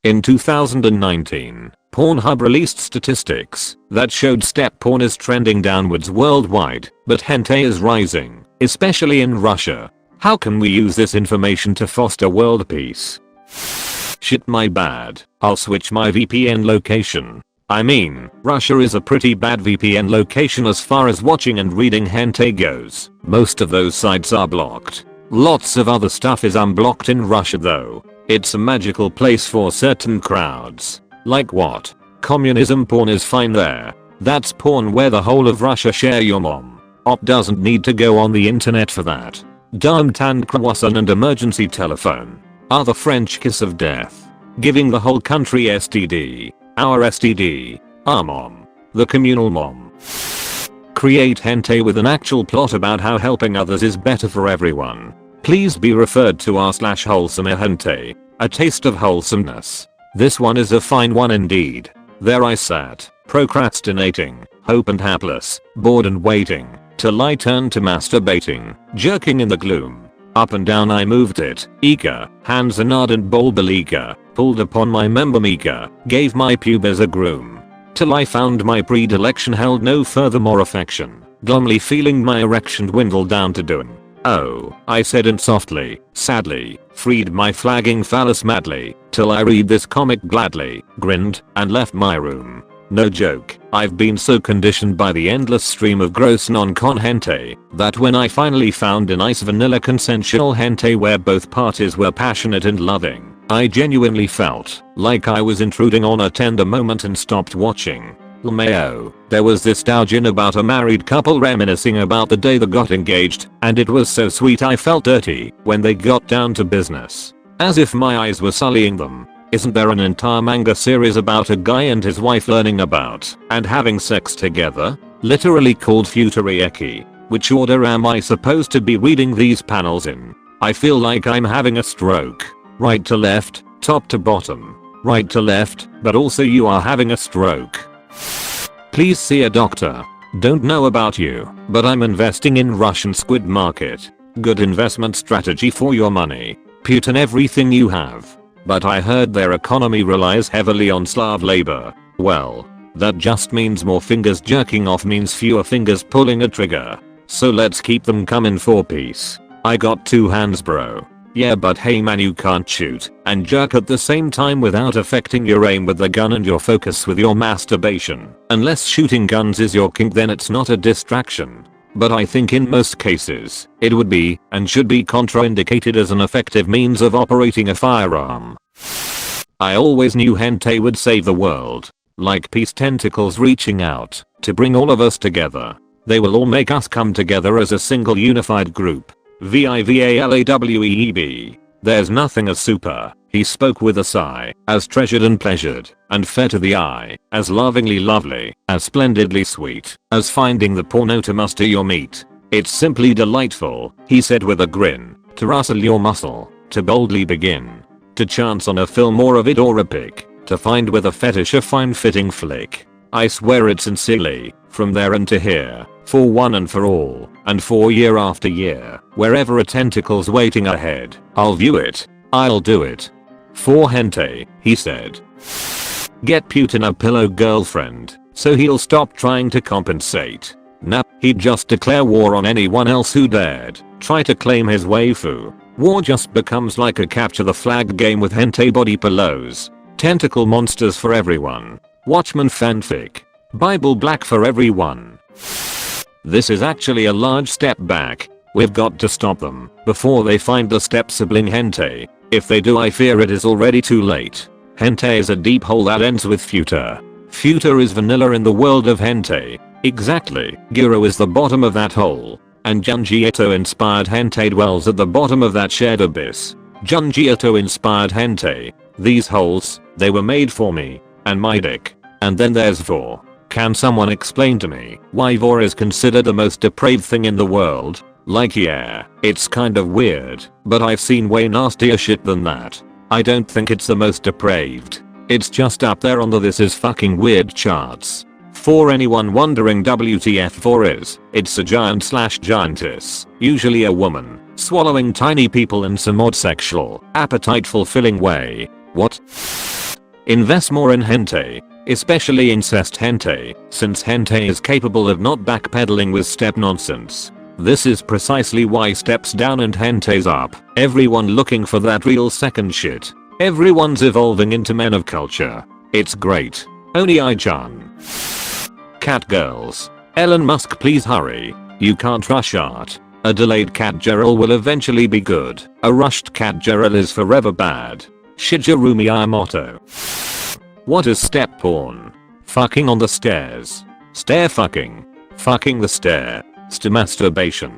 In 2019, Pornhub released statistics that showed step porn is trending downwards worldwide, but hentai is rising, especially in Russia. How can we use this information to foster world peace? Shit, my bad. I'll switch my VPN location. I mean, Russia is a pretty bad VPN location as far as watching and reading hentai goes. Most of those sites are blocked. Lots of other stuff is unblocked in Russia though. It's a magical place for certain crowds. Like what? Communism porn is fine there. That's porn where the whole of Russia share your mom. Op doesn't need to go on the internet for that. Darmtan croissant and emergency telephone are the French kiss of death. Giving the whole country STD. Our STD. Our mom. The communal mom. Create hentai with an actual plot about how helping others is better for everyone. Please be referred to r/wholesome hentai. A taste of wholesomeness. This one is a fine one indeed. There I sat, procrastinating, hope and hapless, bored and waiting, till I turned to masturbating, jerking in the gloom. Up and down I moved it, eager, hands an ardent bulbal eager, pulled upon my member meager, gave my pubes a groom. Till I found my predilection held no furthermore affection, glumly feeling my erection dwindle down to doom. Oh, I said and softly, sadly, freed my flagging phallus madly, till I read this comic gladly, grinned, and left my room. No joke, I've been so conditioned by the endless stream of gross non-con hentai, that when I finally found a nice vanilla consensual hentai where both parties were passionate and loving, I genuinely felt like I was intruding on a tender moment and stopped watching. LMAO, there was this doujin about a married couple reminiscing about the day they got engaged, and it was so sweet I felt dirty when they got down to business. As if my eyes were sullying them. Isn't there an entire manga series about a guy and his wife learning about and having sex together? Literally called Futurieki. Which order am I supposed to be reading these panels in? I feel like I'm having a stroke. Right to left, top to bottom. Right to left, but also you are having a stroke. Please see a doctor. Don't know about you, but I'm investing in Russian squid market. Good investment strategy for your money. Putin everything you have. But I heard their economy relies heavily on Slav labor. Well, that just means more fingers jerking off means fewer fingers pulling a trigger. So let's keep them coming for peace. I got 2 hands bro. Yeah, but hey man, you can't shoot and jerk at the same time without affecting your aim with the gun and your focus with your masturbation. Unless shooting guns is your kink, then it's not a distraction. But I think in most cases, it would be and should be contraindicated as an effective means of operating a firearm. I always knew hentai would save the world. Like peace tentacles reaching out to bring all of us together. They will all make us come together as a single unified group. VIVALAWEEB. There's nothing as super, he spoke with a sigh, as treasured and pleasured, and fair to the eye, as lovingly lovely, as splendidly sweet, as finding the porno to muster your meat. It's simply delightful, he said with a grin, to rustle your muscle, to boldly begin. To chance on a film or a vid or a pic, to find with a fetish a fine fitting flick. I swear it sincerely, from there and to here, for one and for all, and for year after year, wherever a tentacle's waiting ahead, I'll view it, I'll do it. For hentai, he said. Get Putin a pillow girlfriend, so he'll stop trying to compensate. Nah, he'd just declare war on anyone else who dared try to claim his waifu. War just becomes like a capture the flag game with hentai body pillows. Tentacle monsters for everyone. Watchmen fanfic. Bible black for everyone. This is actually a large step back. We've got to stop them before they find the step sibling hentai. If they do, I fear it is already too late. Hentai is a deep hole that ends with future. Future is vanilla in the world of hentai. Exactly. Guru is the bottom of that hole. And Junji Ito inspired hentai dwells at the bottom of that shared abyss. Junji Ito inspired hentai. These holes, they were made for me. And my dick. And then there's Vor. Can someone explain to me why Vor is considered the most depraved thing in the world? Like yeah, it's kind of weird, but I've seen way nastier shit than that. I don't think it's the most depraved. It's just up there on the this is fucking weird charts. For anyone wondering WTF Vor is, it's a giant/giantess, usually a woman, swallowing tiny people in some odd sexual, appetite fulfilling way. What? Invest more in hentai, especially incest hentai, since hentai is capable of not backpedaling with step nonsense. This is precisely why steps down and hentai's up. Everyone looking for that real second shit. Everyone's evolving into men of culture. It's great. Only I-chan. Cat girls. Elon Musk, please hurry. You can't rush art. A delayed cat geril will eventually be good. A rushed cat geril is forever bad. Shigeru Miyamoto. What is step porn? Fucking on the stairs. Stair fucking. Fucking the stair. Masturbation.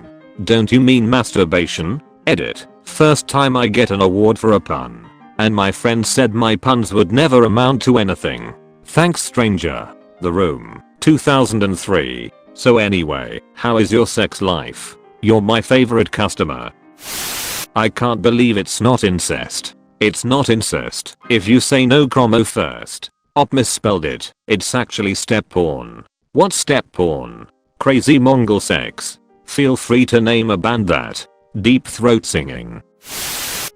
Don't you mean masturbation? Edit. First time I get an award for a pun. And my friend said my puns would never amount to anything. Thanks stranger. The Room. 2003. So anyway, how is your sex life? You're my favorite customer. I can't believe it's not incest. It's not incest. If you say no chromo first. Op misspelled it. It's actually step porn. What's step porn? Crazy Mongol sex. Feel free to name a band that. Deep throat singing.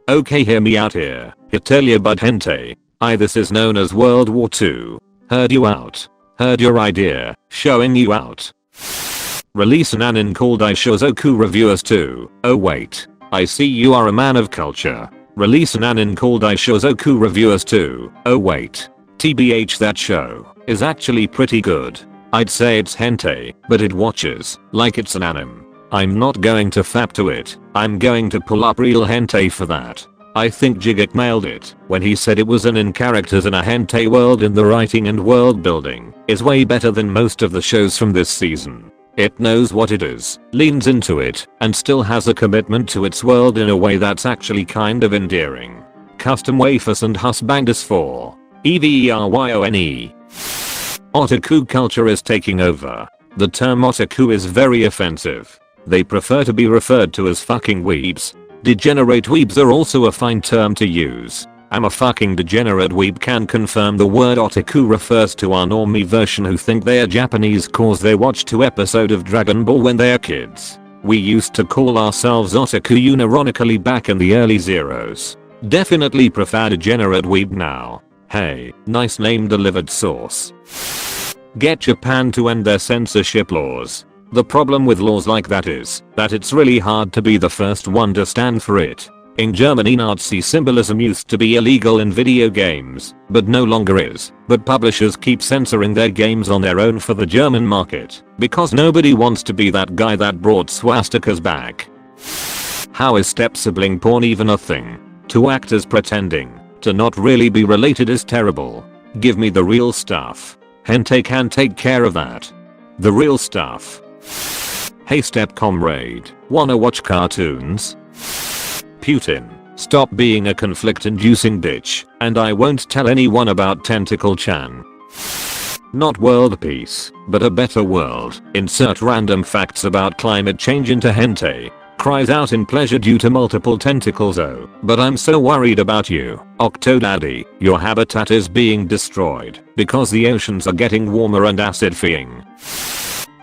Okay, hear me out here. Hitalia bud hentai. This is known as World War II. Heard you out. Heard your idea. Showing you out. Release an anime called Ishozoku Reviewers 2. Oh wait. I see you are a man of culture. Release an anime called Ishozoku Reviewers 2. Oh wait. TBH, that show is actually pretty good. I'd say it's hentai, but it watches like it's an anime. I'm not going to fap to it. I'm going to pull up real hentai for that. I think Jigek nailed it when he said it was an in characters in a hentai world, in the writing and world building is way better than most of the shows from this season. It knows what it is, leans into it, and still has a commitment to its world in a way that's actually kind of endearing. Custom wafers and husbanders for EVERYONE. Otaku culture is taking over. The term otaku is very offensive. They prefer to be referred to as fucking weebs. Degenerate weebs are also a fine term to use. I'm a fucking degenerate weeb can confirm the word otaku refers to our normie version who think they are Japanese cause they watch 2 episodes of Dragon Ball when they are kids. We used to call ourselves otaku unironically back in the early zeros. Definitely prefer degenerate weeb now. Hey, nice name delivered source. Get Japan to end their censorship laws. The problem with laws like that is that it's really hard to be the first one to stand for it. In Germany, Nazi symbolism used to be illegal in video games, but no longer is. But publishers keep censoring their games on their own for the German market, because nobody wants to be that guy that brought swastikas back. How is step sibling porn even a thing? 2 actors pretending to not really be related is terrible. Give me the real stuff. Hentai can take care of that. The real stuff. Hey step comrade, wanna watch cartoons? Putin, stop being a conflict-inducing bitch, and I won't tell anyone about Tentacle Chan. Not world peace, but a better world. Insert random facts about climate change into hentai. Cries out in pleasure due to multiple tentacles. Oh, but I'm so worried about you, Octodaddy. Your habitat is being destroyed because the oceans are getting warmer and acid-feeing.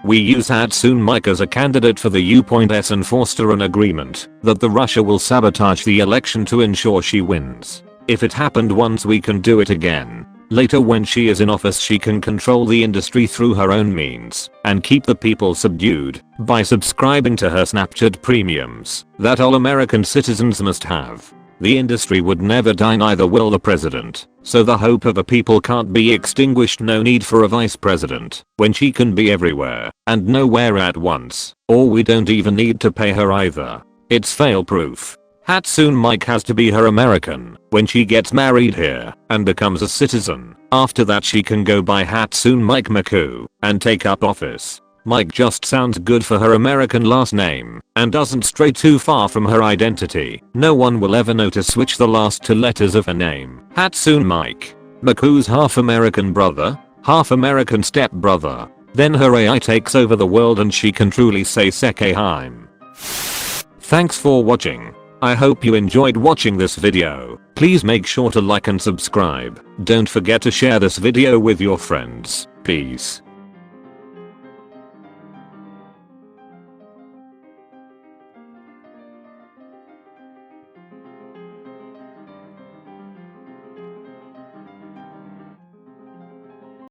We use Hatsune Mic as a candidate for the U.S. and foster an agreement that the Russia will sabotage the election to ensure she wins. If it happened once, we can do it again. Later, when she is in office, she can control the industry through her own means and keep the people subdued by subscribing to her Snapchat premiums that all American citizens must have. The industry would never die, neither will the president. So the hope of a people can't be extinguished. No need for a vice president when she can be everywhere and nowhere at once. Or we don't even need to pay her either. It's fail proof. Hatsune Mic has to be her American when she gets married here and becomes a citizen. After that, she can go by Hatsune Mic Maku and take up office. Mike just sounds good for her American last name and doesn't stray too far from her identity. No one will ever know to switch the last 2 letters of her name. Hatsune Mic. Maku's half American brother, half American step brother. Then her AI takes over the world and she can truly say Sekeheim. Thanks for watching. I hope you enjoyed watching this video. Please make sure to like and subscribe. Don't forget to share this video with your friends. Peace.